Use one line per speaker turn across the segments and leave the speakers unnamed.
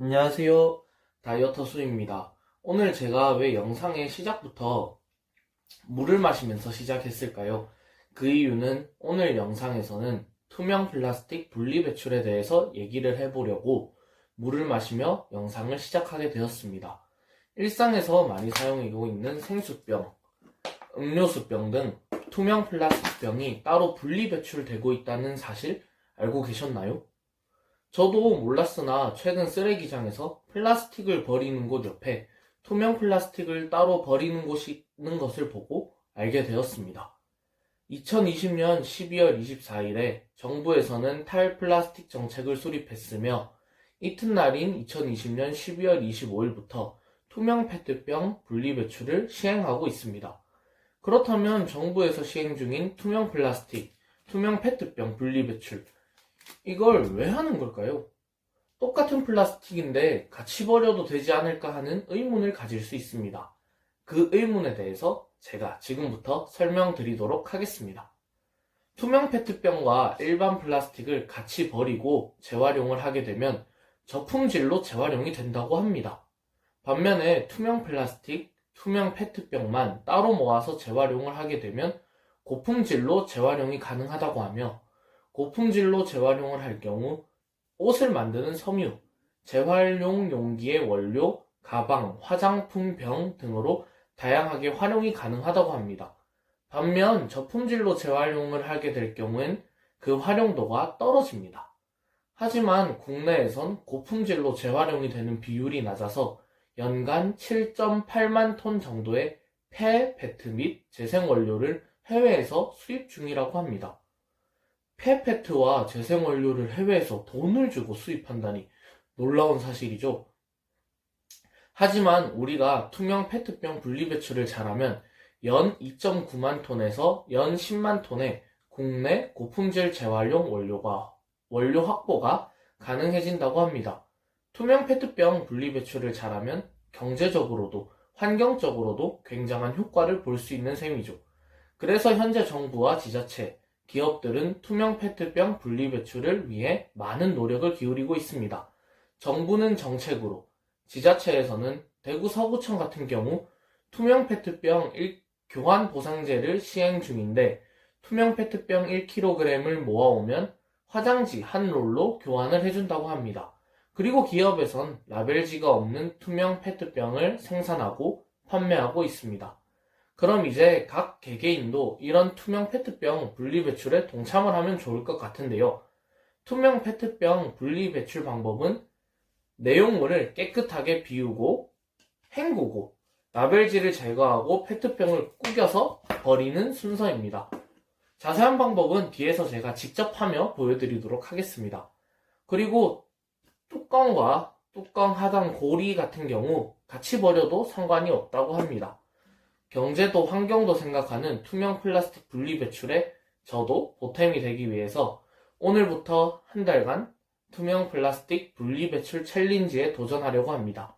안녕하세요. 다이어터 수입니다. 오늘 제가 왜 영상의 시작부터 물을 마시면서 시작했을까요? 그 이유는 오늘 영상에서는 투명 플라스틱 분리 배출에 대해서 얘기를 해보려고 물을 마시며 영상을 시작하게 되었습니다. 일상에서 많이 사용하고 있는 생수병, 음료수병 등 투명 플라스틱 병이 따로 분리 배출되고 있다는 사실 알고 계셨나요? 저도 몰랐으나 최근 쓰레기장에서 플라스틱을 버리는 곳 옆에 투명 플라스틱을 따로 버리는 곳이 있는 것을 보고 알게 되었습니다. 2020년 12월 24일에 정부에서는 탈플라스틱 정책을 수립했으며 이튿날인 2020년 12월 25일부터 투명 페트병 분리 배출을 시행하고 있습니다. 그렇다면 정부에서 시행 중인 투명 플라스틱, 투명 페트병 분리 배출, 이걸 왜 하는 걸까요? 똑같은 플라스틱인데 같이 버려도 되지 않을까 하는 의문을 가질 수 있습니다. 그 의문에 대해서 제가 지금부터 설명드리도록 하겠습니다. 투명 페트병과 일반 플라스틱을 같이 버리고 재활용을 하게 되면 저품질로 재활용이 된다고 합니다. 반면에 투명 플라스틱, 투명 페트병만 따로 모아서 재활용을 하게 되면 고품질로 재활용이 가능하다고 하며 고품질로 재활용을 할 경우 옷을 만드는 섬유, 재활용 용기의 원료, 가방, 화장품 병 등으로 다양하게 활용이 가능하다고 합니다. 반면 저품질로 재활용을 하게 될 경우엔 그 활용도가 떨어집니다. 하지만 국내에선 고품질로 재활용이 되는 비율이 낮아서 연간 7.8만 톤 정도의 폐, 페트 및 재생원료를 해외에서 수입 중이라고 합니다. 폐페트와 재생원료를 해외에서 돈을 주고 수입한다니 놀라운 사실이죠. 하지만 우리가 투명 페트병 분리배출을 잘하면 연 2.9만 톤에서 연 10만 톤의 국내 고품질 재활용 원료 확보가 가능해진다고 합니다. 투명 페트병 분리배출을 잘하면 경제적으로도 환경적으로도 굉장한 효과를 볼 수 있는 셈이죠. 그래서 현재 정부와 지자체, 기업들은 투명 페트병 분리 배출을 위해 많은 노력을 기울이고 있습니다. 정부는 정책으로, 지자체에서는 대구 서구청 같은 경우 투명 페트병 교환 보상제를 시행 중인데 투명 페트병 1kg을 모아오면 화장지 한 롤로 교환을 해준다고 합니다. 그리고 기업에선 라벨지가 없는 투명 페트병을 생산하고 판매하고 있습니다. 그럼 이제 각 개개인도 이런 투명 페트병 분리 배출에 동참을 하면 좋을 것 같은데요. 투명 페트병 분리 배출 방법은 내용물을 깨끗하게 비우고 헹구고 라벨지를 제거하고 페트병을 구겨서 버리는 순서입니다. 자세한 방법은 뒤에서 제가 직접 하며 보여드리도록 하겠습니다. 그리고 뚜껑과 뚜껑 하단 고리 같은 경우 같이 버려도 상관이 없다고 합니다. 경제도 환경도 생각하는 투명 플라스틱 분리 배출에 저도 보탬이 되기 위해서 오늘부터 한 달간 투명 플라스틱 분리 배출 챌린지에 도전하려고 합니다.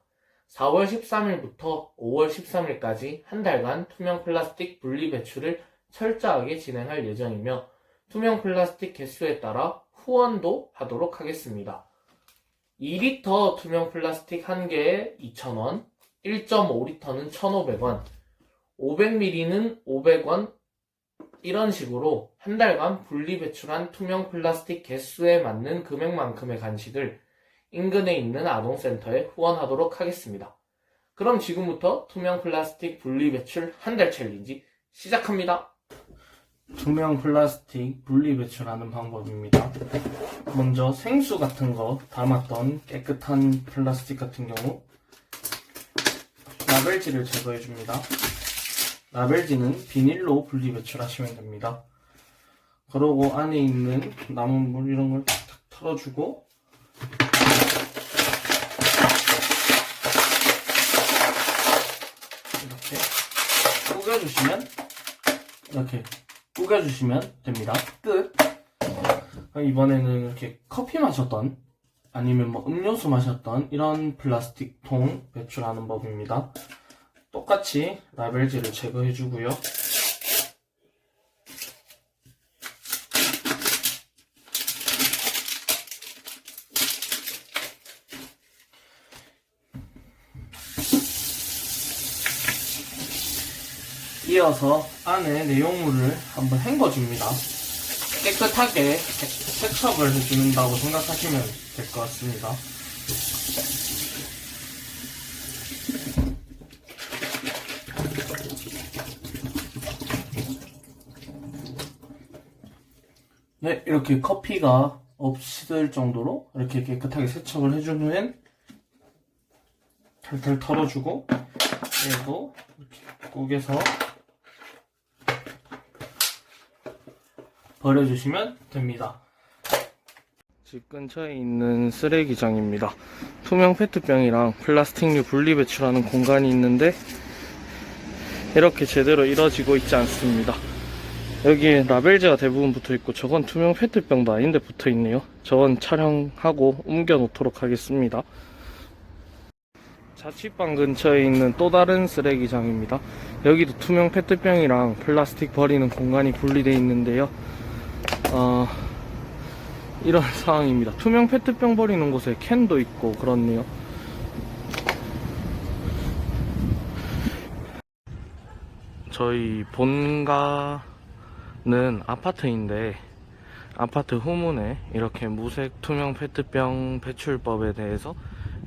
4월 13일부터 5월 13일까지 한 달간 투명 플라스틱 분리 배출을 철저하게 진행할 예정이며 투명 플라스틱 개수에 따라 후원도 하도록 하겠습니다. 2리터 투명 플라스틱 1개에 2,000원, 1.5리터는 1,500원, 500ml는 500원, 이런 식으로 한 달간 분리 배출한 투명 플라스틱 개수에 맞는 금액만큼의 간식을 인근에 있는 아동센터에 후원하도록 하겠습니다. 그럼 지금부터 투명 플라스틱 분리 배출 한 달 챌린지 시작합니다. 투명 플라스틱 분리 배출하는 방법입니다. 먼저 생수 같은 거 담았던 깨끗한 플라스틱 같은 경우 라벨지를 제거해줍니다. 라벨지는 비닐로 분리 배출하시면 됩니다. 그러고 안에 있는 남은 물 이런 걸 탁 털어주고 이렇게 구겨주시면 됩니다. 끝. 이번에는 이렇게 커피 마셨던 아니면 뭐 음료수 마셨던 이런 플라스틱 통 배출하는 법입니다. 똑같이 라벨지를 제거해주고요. 이어서 안에 내용물을 한번 헹궈줍니다. 깨끗하게 세척을 해준다고 생각하시면 될 것 같습니다. 네, 이렇게 커피가 없을 정도로 이렇게 깨끗하게 세척을 해준 후엔 탈탈 털어주고, 얘도 이렇게 꾸겨서 버려주시면 됩니다. 집 근처에 있는 쓰레기장입니다. 투명 페트병이랑 플라스틱류 분리배출하는 공간이 있는데 이렇게 제대로 이루어지고 있지 않습니다. 여기에 라벨제가 대부분 붙어있고 저건 투명 페트병도 아닌데 붙어있네요. 저건 촬영하고 옮겨 놓도록 하겠습니다. 자취방 근처에 있는 또 다른 쓰레기장입니다. 여기도 투명 페트병이랑 플라스틱 버리는 공간이 분리되어 있는데요. 이런 상황입니다. 투명 페트병 버리는 곳에 캔도 있고 그렇네요. 저희 본가는 아파트인데 아파트 후문에 이렇게 무색 투명 페트병 배출법에 대해서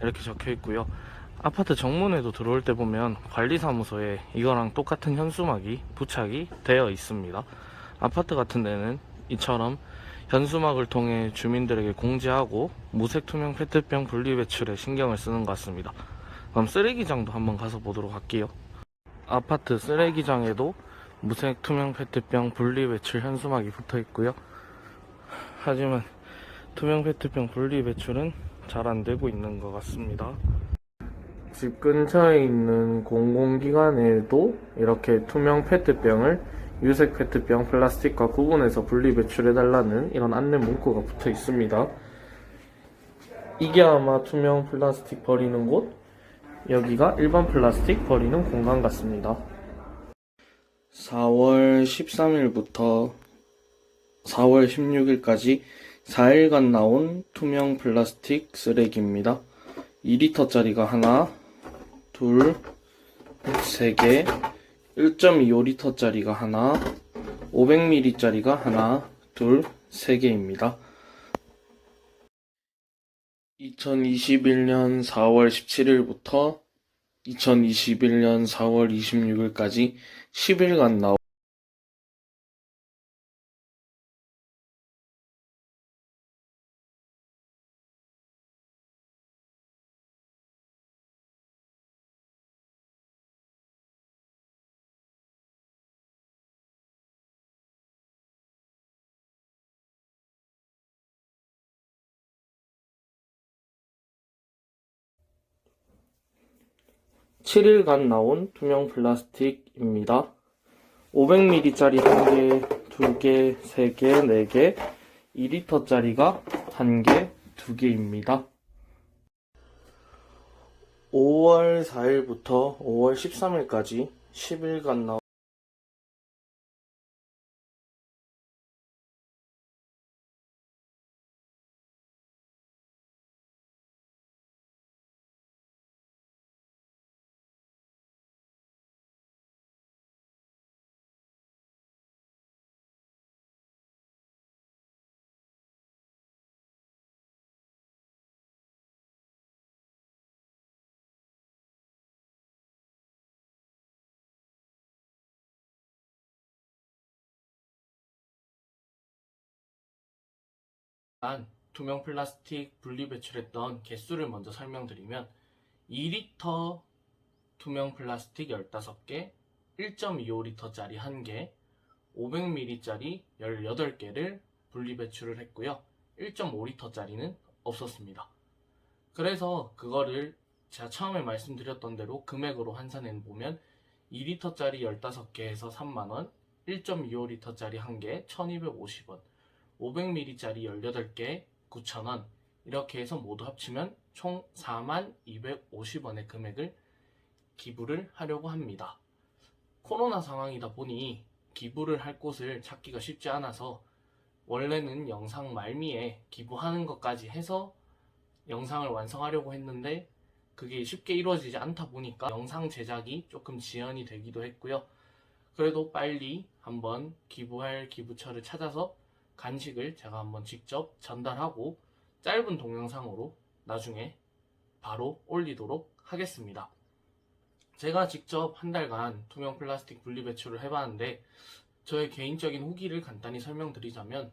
이렇게 적혀 있고요. 아파트 정문에도 들어올 때 보면 관리사무소에 이거랑 똑같은 현수막이 부착이 되어 있습니다. 아파트 같은 데는 이처럼 현수막을 통해 주민들에게 공지하고 무색 투명 페트병 분리배출에 신경을 쓰는 것 같습니다. 그럼 쓰레기장도 한번 가서 보도록 할게요. 아파트 쓰레기장에도 무색 투명 페트병 분리배출 현수막이 붙어 있고요. 하지만 투명 페트병 분리배출은 잘 안되고 있는 것 같습니다. 집 근처에 있는 공공기관에도 이렇게 투명 페트병을 유색 페트병, 플라스틱과 구분해서 분리 배출해달라는 이런 안내 문구가 붙어 있습니다. 이게 아마 투명 플라스틱 버리는 곳, 여기가 일반 플라스틱 버리는 공간 같습니다. 4월 13일부터 4월 16일까지 4일간 나온 투명 플라스틱 쓰레기입니다. 2리터짜리가 하나, 둘, 3개, 1.25리터짜리가 하나, 500ml짜리가 하나, 둘, 3개입니다. 2021년 4월 17일부터 2021년 4월 26일까지 10일간 나온 투명 플라스틱입니다. 500ml짜리 1개, 2개, 3개, 4개, 2리터짜리가 1개, 2개입니다. 5월 4일부터 5월 13일까지 10일간 나온 투명 플라스틱 분리 배출했던 개수를 먼저 설명드리면 2리터 투명 플라스틱 15개, 1.25리터짜리 1개, 500ml짜리 18개를 분리 배출을 했고요. 1.5리터짜리는 없었습니다. 그래서 그거를 제가 처음에 말씀드렸던 대로 금액으로 환산해 보면 2리터짜리 15개에서 3만원, 1.25리터짜리 1개 1250원, 500ml짜리 18개 9,000원, 이렇게 해서 모두 합치면 총 4250원의 금액을 기부를 하려고 합니다. 코로나 상황이다 보니 기부를 할 곳을 찾기가 쉽지 않아서 원래는 영상 말미에 기부하는 것까지 해서 영상을 완성하려고 했는데 그게 쉽게 이루어지지 않다 보니까 영상 제작이 조금 지연이 되기도 했고요. 그래도 빨리 한번 기부할 기부처를 찾아서 간식을 제가 한번 직접 전달하고 짧은 동영상으로 나중에 바로 올리도록 하겠습니다. 제가 직접 한 달간 투명 플라스틱 분리 배출을 해봤는데 저의 개인적인 후기를 간단히 설명드리자면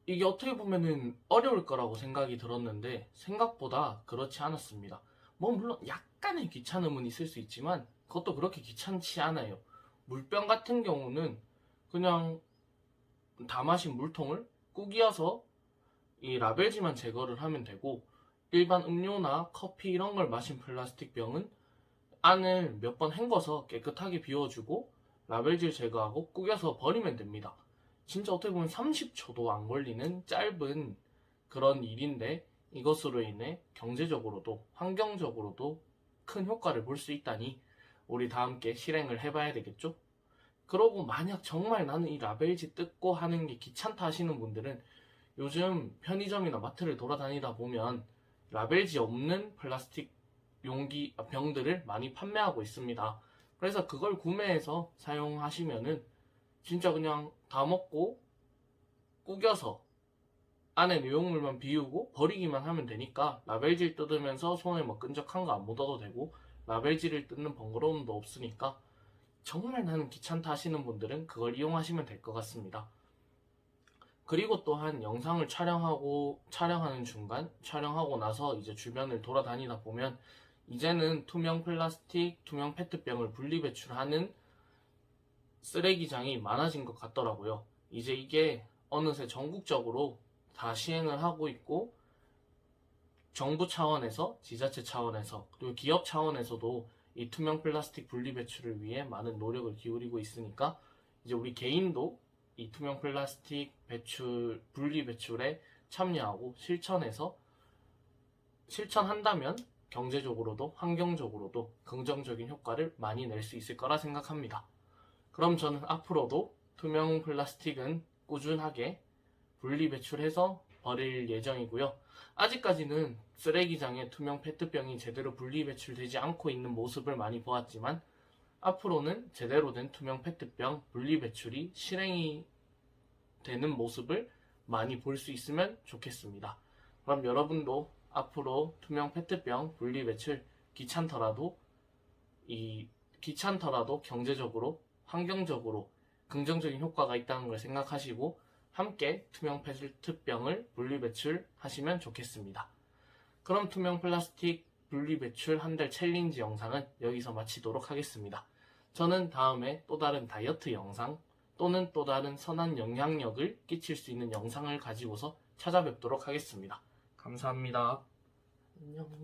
이게 어떻게 보면은 어려울 거라고 생각이 들었는데 생각보다 그렇지 않았습니다. 뭐 물론 약간의 귀찮음은 있을 수 있지만 그것도 그렇게 귀찮지 않아요. 물병 같은 경우는 그냥 다 마신 물통을 꾸겨서 이 라벨지만 제거를 하면 되고 일반 음료나 커피 이런 걸 마신 플라스틱 병은 안을 몇 번 헹궈서 깨끗하게 비워주고 라벨질 제거하고 꾸겨서 버리면 됩니다. 진짜 어떻게 보면 30초도 안 걸리는 짧은 그런 일인데 이것으로 인해 경제적으로도 환경적으로도 큰 효과를 볼 수 있다니 우리 다 함께 실행을 해봐야 되겠죠? 그러고 만약 정말 나는 이 라벨지 뜯고 하는 게 귀찮다 하시는 분들은 요즘 편의점이나 마트를 돌아다니다 보면 라벨지 없는 플라스틱 병들을 많이 판매하고 있습니다. 그래서 그걸 구매해서 사용하시면은 진짜 그냥 다 먹고 구겨서 안에 내용물만 비우고 버리기만 하면 되니까 라벨질 뜯으면서 손에 뭐 끈적한 거 안 묻어도 되고 라벨질을 뜯는 번거로움도 없으니까 정말 나는 귀찮다 하시는 분들은 그걸 이용하시면 될 것 같습니다. 그리고 또한 영상을 촬영하는 중간 촬영하고 나서 이제 주변을 돌아다니다 보면 이제는 투명 플라스틱, 투명 페트병을 분리 배출하는 쓰레기장이 많아진 것 같더라고요. 이제 이게 어느새 전국적으로 다 시행을 하고 있고 정부 차원에서, 지자체 차원에서, 그리고 기업 차원에서도 이 투명 플라스틱 분리 배출을 위해 많은 노력을 기울이고 있으니까 이제 우리 개인도 이 투명 플라스틱 분리 배출에 참여하고 실천한다면 경제적으로도 환경적으로도 긍정적인 효과를 많이 낼 수 있을 거라 생각합니다. 그럼 저는 앞으로도 투명 플라스틱은 꾸준하게 분리 배출해서 버릴 예정이고요. 아직까지는 쓰레기장에 투명 페트병이 제대로 분리 배출되지 않고 있는 모습을 많이 보았지만 앞으로는 제대로 된 투명 페트병 분리 배출이 실행이 되는 모습을 많이 볼 수 있으면 좋겠습니다. 그럼 여러분도 앞으로 투명 페트병 분리 배출 귀찮더라도 경제적으로 환경적으로 긍정적인 효과가 있다는 걸 생각하시고 함께 투명 페트병을 분리 배출하시면 좋겠습니다. 그럼 투명 플라스틱 분리 배출 한 달 챌린지 영상은 여기서 마치도록 하겠습니다. 저는 다음에 또 다른 다이어트 영상 또는 또 다른 선한 영향력을 끼칠 수 있는 영상을 가지고서 찾아뵙도록 하겠습니다. 감사합니다. 안녕.